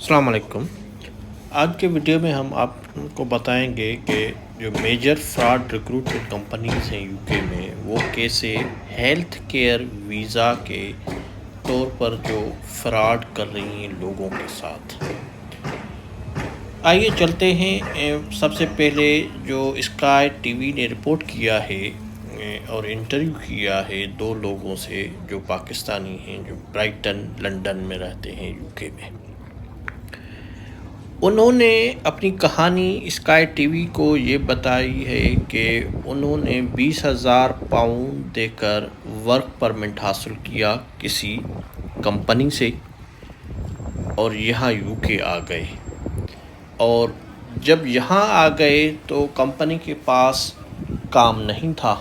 السلام علیکم۔ آج کے ویڈیو میں ہم آپ کو بتائیں گے کہ جو میجر فراڈ ریکروٹمنٹ کمپنیز ہیں یو کے میں وہ کیسے ہیلتھ کیئر ویزا کے طور پر جو فراڈ کر رہی ہیں لوگوں کے ساتھ۔ آئیے چلتے ہیں۔ سب سے پہلے جو اسکائی ٹی وی نے رپورٹ کیا ہے اور انٹرویو کیا ہے 2 لوگوں سے جو پاکستانی ہیں جو برائٹن لنڈن میں رہتے ہیں یو کے میں۔ انہوں نے اپنی کہانی اسکائی ٹی وی کو یہ بتائی ہے کہ انہوں نے 20,000 پاؤنڈ دے کر ورک پرمٹ حاصل کیا کسی کمپنی سے اور یہاں یو کے آ گئے، اور جب یہاں آ گئے تو کمپنی کے پاس کام نہیں تھا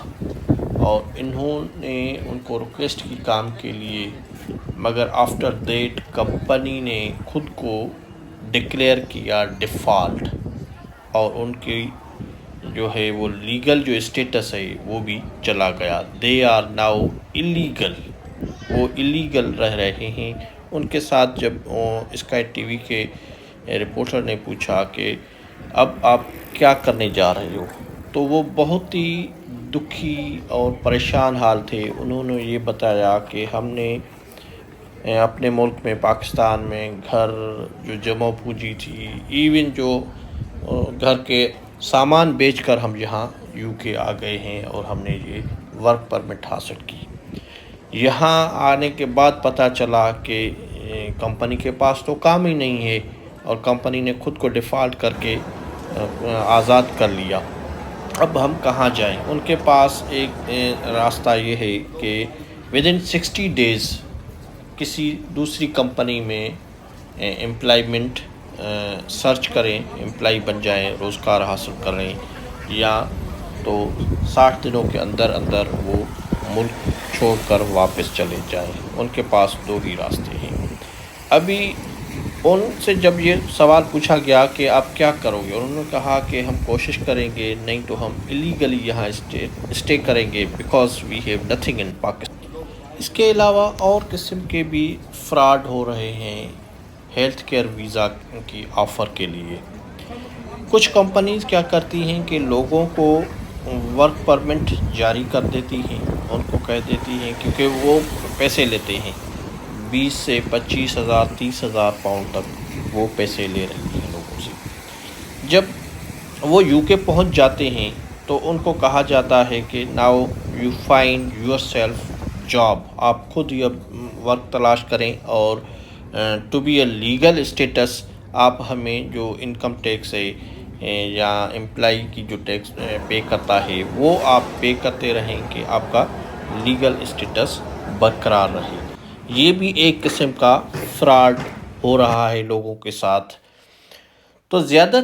اور انہوں نے ان کو ریکویسٹ کی کام کے لیے، مگر آفٹر دیٹ کمپنی نے خود کو ڈکلیئر کیا ڈیفالٹ، اور ان کی جو ہے وہ لیگل جو اسٹیٹس ہے وہ بھی چلا گیا۔ دے آر ناؤ ایلیگل، وہ ایلیگل رہ رہے ہیں۔ ان کے ساتھ جب اسکائی ٹی وی کے رپورٹر نے پوچھا کہ اب آپ کیا کرنے جا رہے ہو، تو وہ بہت ہی دکھی اور پریشان حال تھے۔ انہوں نے یہ بتایا کہ ہم نے اپنے ملک میں پاکستان میں گھر جو جمع پوجی تھی، ایون جو گھر کے سامان بیچ کر ہم یہاں یو کے آ گئے ہیں اور ہم نے یہ ورک پرمٹ حاصل کی۔ یہاں آنے کے بعد پتہ چلا کہ کمپنی کے پاس تو کام ہی نہیں ہے اور کمپنی نے خود کو ڈیفالٹ کر کے آزاد کر لیا۔ اب ہم کہاں جائیں؟ ان کے پاس ایک راستہ یہ ہے کہ ودن 60 days کسی دوسری کمپنی میں امپلائمنٹ سرچ کریں، امپلائی بن جائیں، روزگار حاصل کریں، یا تو 60 دنوں کے اندر اندر وہ ملک چھوڑ کر واپس چلے جائیں۔ ان کے پاس 2 ہی راستے ہیں۔ ابھی ان سے جب یہ سوال پوچھا گیا کہ آپ کیا کرو گے، انہوں نے کہا کہ ہم کوشش کریں گے، نہیں تو ہم ایلیگلی یہاں اسٹے کریں گے because we have nothing in Pakistan. اس کے علاوہ اور قسم کے بھی فراڈ ہو رہے ہیں ہیلتھ کیئر ویزا کی آفر کے لیے۔ کچھ کمپنیز کیا کرتی ہیں کہ لوگوں کو ورک پرمٹ جاری کر دیتی ہیں، ان کو کہہ دیتی ہیں، کیونکہ وہ پیسے لیتے ہیں 20 سے 25,000 30,000 پاؤنڈ تک وہ پیسے لے رہی ہیں لوگوں سے۔ جب وہ یو کے پہنچ جاتے ہیں تو ان کو کہا جاتا ہے کہ now you find yourself job, آپ خود یہ ورک تلاش کریں، اور to be a legal status آپ ہمیں جو انکم ٹیکس ہے یا امپلائی کی جو ٹیکس پے کرتا ہے وہ آپ پے کرتے رہیں کہ آپ کا لیگل اسٹیٹس برقرار رہے۔ یہ بھی ایک قسم کا فراڈ ہو رہا ہے لوگوں کے ساتھ۔ تو زیادہ